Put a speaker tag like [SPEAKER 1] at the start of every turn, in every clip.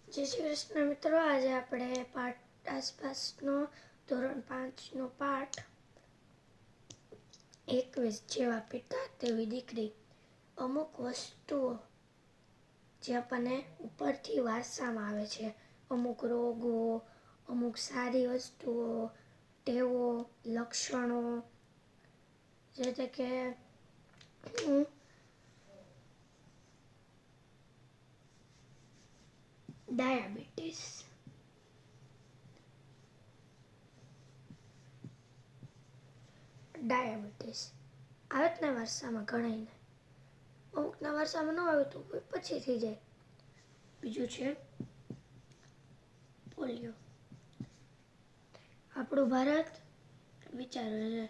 [SPEAKER 1] જય શ્રી કૃષ્ણ મિત્રો. આજે આપણે પાઠ આસપાસનો ધોરણ 5નો પાઠ 21 જેવા પિતા તેવી દીકરી. અમુક વસ્તુઓ જે આપણને ઉપરથી વારસામાં આવે છે, અમુક રોગો, અમુક સારી વસ્તુઓ, ટેવો, લક્ષણો, જે કે ડાયાબિટીસ. આવે જ ને વારસામાં ઘણાઈને. અમુકના વારસામાં ન આવે તો પછી થઈ જાય. બીજું છે પોલિયો. આપણું ભારત વિચારો છે.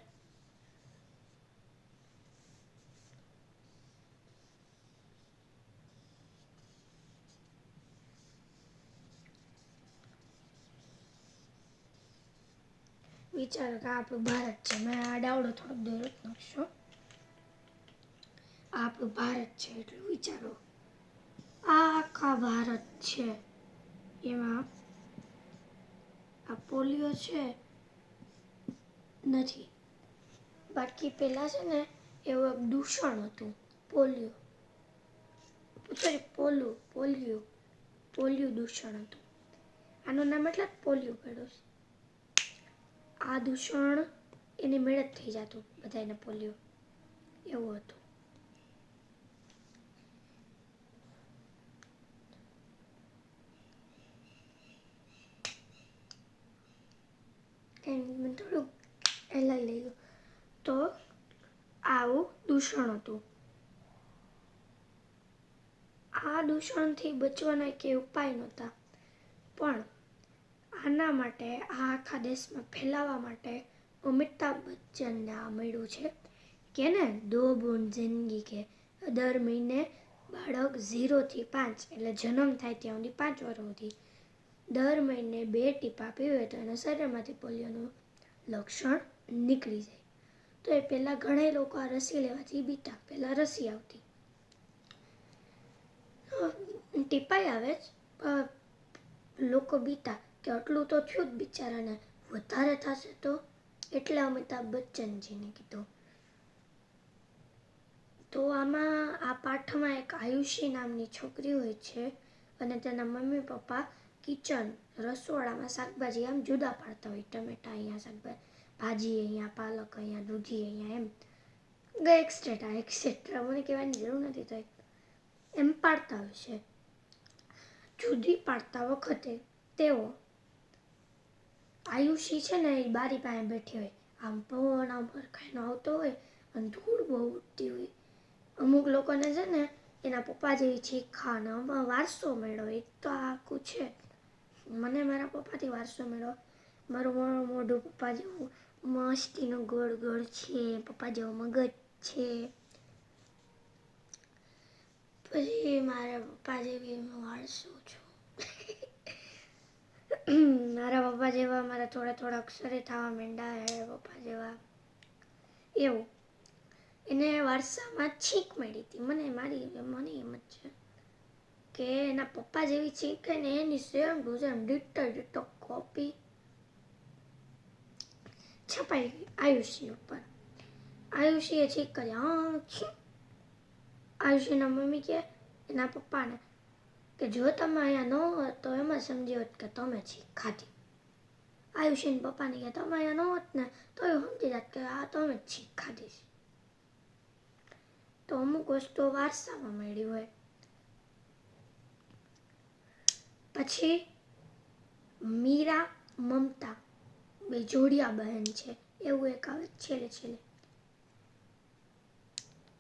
[SPEAKER 1] વિચારો કે આપણું ભારત છે. મેં આ ડાવડો થોડોક દોરો જ નાખશો. આપણું ભારત છે એટલે વિચારો આ આખા ભારત છે, એમાં આ પોલિયો છે નથી. બાકી પેલા છે ને એવું એક દૂષણ હતું, પોલિયો દૂષણ હતું. આનું નામ એટલે પોલિયો પડ્યું. આ દૂષણ એની મેળે જ થઈ જતું બધાને પોલિયો, એવું હતું. થોડુંક લઈ લઈ તો આવું દૂષણ હતું. આ દૂષણથી બચવાના કે ઉપાય નહોતા, પણ આના માટે આ આખા દેશમાં ફેલાવા માટે અમિતાભ બચ્ચનને આ મળ્યું છે કે ને 2 બૂંદ જિંદગી કે. દર મહિને બાળક 0 થી 5 એટલે જન્મ થાય ત્યાં સુધી 5 વર્ષ સુધી દર મહિને 2 ટીપા પીવે તો એના શરીરમાંથી પોલિયોનું લક્ષણ નીકળી જાય. તો એ પહેલાં ઘણા લોકો આ રસી લેવાથી બીતા. પહેલાં રસી આવતી, ટીપાઈ આવે જ, લોકો બીતા કે આટલું તો થયું જ બિચારાને, વધારે થશે તો. એટલે અમિતાભ બચ્ચનજીને કીધું. તો આમાં આ પાઠમાં એક આયુષી નામની છોકરી હોય છે અને તેના મમ્મી પપ્પા કિચન રસોડામાં શાકભાજી આમ જુદા પાડતા હોય. ટમેટા અહીંયા, શાકભાજી ભાજી અહીંયા, પાલક અહીંયા, દૂધી અહીંયા, એમ એક્સેટ્રા મને કહેવાની જરૂર નથી. તો એમ પાડતા હોય છે. જુદી પાડતા વખતે તેઓ આયુષી છે ને એ બારી પાસે બેઠી હોય. આમ પવન આમ ખાઈને આવતો હોય અને ધૂળ બહુ ઉડતી હોય. અમુક લોકોને છે ને એના પપ્પા જેવી છીંક અને વારસો મળ્યો. એક તો આખું છે. મને મારા પપ્પાથી વારસો મળ્યો. મારું મોઢું પપ્પા જેવું મસ્તીનું ગોળ ગોળ છે, પપ્પા જેવો મગજ છે. પછી મારા પપ્પા જેવી હું વારસો છું. મારા પપ્પા જેવા મારા થોડા અક્ષરે થવા માંડ્યા પપ્પા જેવા, એવું. એને વારસામાં છીંક મળી હતી. મને એમ જ છે કે એના પપ્પા જેવી છીંક ને એની same to same ditto copy છપાઈ ગઈ આયુષી ઉપર. આયુષીએ છીંક કરી. આયુષીના મમ્મી કે એના પપ્પાને કે જો તમે અહીંયા ન હોત તો એમ જ સમજી હોત કે તમે છીંક ખાધી. આયુષીના પપ્પાને કે તમે અહીંયા ન હોત ને તો એ સમજી જાત કે આ તમે જ છીંક ખાધી છે. તો અમુક વસ્તુ વારસામાં મળી હોય. પછી મીરા મમતા બે જોડિયા બહેન છે, એવું એક આવે છેલ્લે.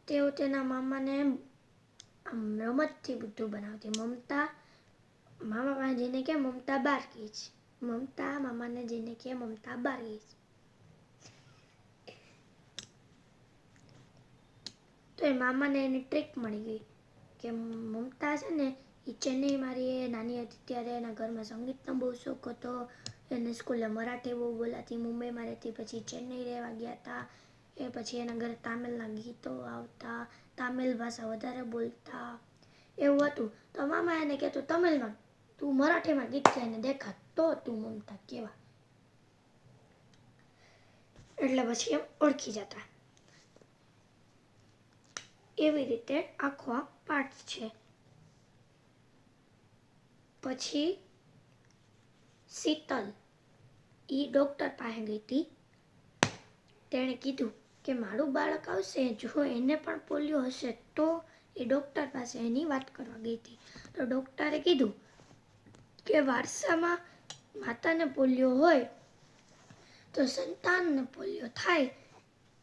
[SPEAKER 1] તેઓ તેના મામાને રમતથી બધું બનાવતી. મમતા મામા પાસે જઈને કે મમતા બહાર ગઈ છે. મમતા મામાને જઈને કે મમતા બહાર ગઈ છે. તો એ મામાને એની ટ્રીક મળી ગઈ કે મમતા છે ને એ ચેન્નઈ મારી નાની હતી ત્યારે એના ઘરમાં સંગીતનો બહુ શોખ હતો. એને સ્કૂલે મરાઠી બહુ બોલાતી. મુંબઈમાં રહેતી, પછી ચેન્નઈ રહેવા ગયા હતા. એ પછી એના ઘરે તામિલના ગીતો આવતા, તામિલ ભાષા વધારે બોલતા, એવું હતું. તો મામા એને કહેતું તમિલમાં તું મરાઠીમાં ગીત ગાઈને દેખા તો તું મમતા કેવા. એટલે પછી એમ ઓળખી જતા. એવી રીતે આખો આ પાઠ છે. પછી શીતલ એ ડૉક્ટર પાસે ગઈ હતી. તેણે કીધું કે મારું બાળક આવશે, જો એને પણ પોલિયો હશે તો એ ડૉક્ટર પાસે એની વાત કરવા ગઈ હતી. તો ડૉક્ટરે કીધું કે વારસામાં માતાને પોલિયો હોય તો સંતાનને પોલિયો થાય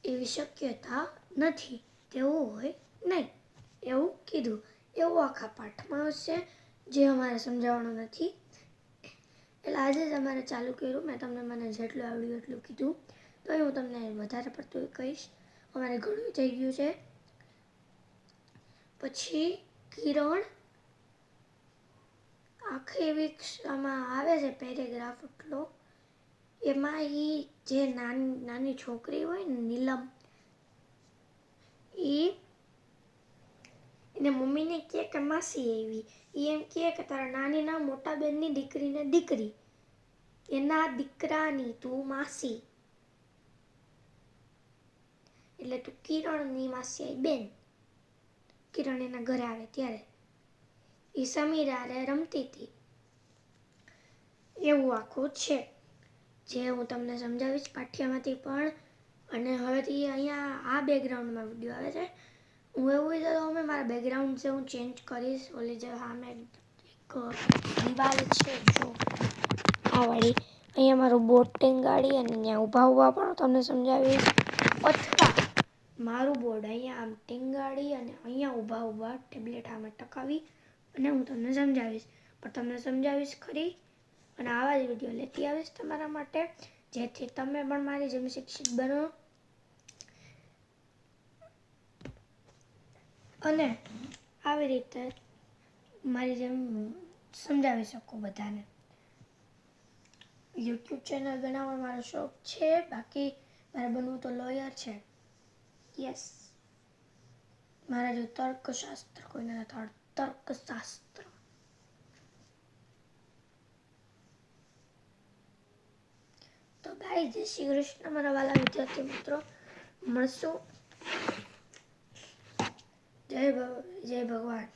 [SPEAKER 1] એવી શક્યતા નથી, તેવું હોય નહીં, એવું કીધું. એવું આખા પાઠમાં હશે જે અમારે સમજાવવાનું નથી. એટલે આજે જ અમારે ચાલુ કર્યું. મેં તમને મને જેટલું આવડ્યું એટલું કીધું. તો હું તમને વધારે પડતું કહીશ. અમારે ઘણું થઈ ગયું છે. પછી કિરણ આખી વિક્ષામાં આવે છે પેરેગ્રાફ એટલો. એમાં એ જે નાની છોકરી હોય ને નીલમ, એને મમ્મીને કહે કે માસી આવી. એ એમ કહે કે તારા નાનીના મોટા બેનની દીકરીને દીકરી, એના દીકરાની તું માસી, એટલે તું કિરણની માસી આવી બેન. કિરણ એના ઘરે આવે ત્યારે એ સમીરા હારે રમતી હતી. એવું આખું છે જે હું તમને સમજાવીશ પાઠ્યમાંથી પણ. અને હવેથી અહીંયા આ બેકગ્રાઉન્ડમાં વિડીયો આવે છે. હું એવું વિચારું અમે મારા બેકગ્રાઉન્ડ છે હું ચેન્જ કરીશ. ઓલી જે સામે એક દિવાલ છે જો આ વાળી, અહીંયા મારું બોર્ડ ટેંગાડી અને અહીંયા ઊભા પણ તમને સમજાવીશ. અથવા મારું બોર્ડ અહીંયા આમ ટેંગાડી અને અહીંયા ઊભા ટેબ્લેટ આમાં ટકાવી અને હું તમને સમજાવીશ. પણ તમને સમજાવીશ ખરી અને આવા જ વિડીયો લેતી આવીશ તમારા માટે, જેથી તમે પણ મારી જેમ શિક્ષિત બનો અને આવી રીતે મારી જેમ સમજાવી શકો બધાને. યુટ્યુબ ચેનલ બનાવવાનો મારો શોખ છે. બાકી મારે બનવું તો લોયર છે. યસ, મારા જો તર્કશાસ્ત્ર કોઈને નથી આવડતું. તર્કશાસ્ત્ર. તો ભાઈ જય શ્રી કૃષ્ણ મારા વાલા વિદ્યાર્થી મિત્રો. મળશું. જય ભગવાન.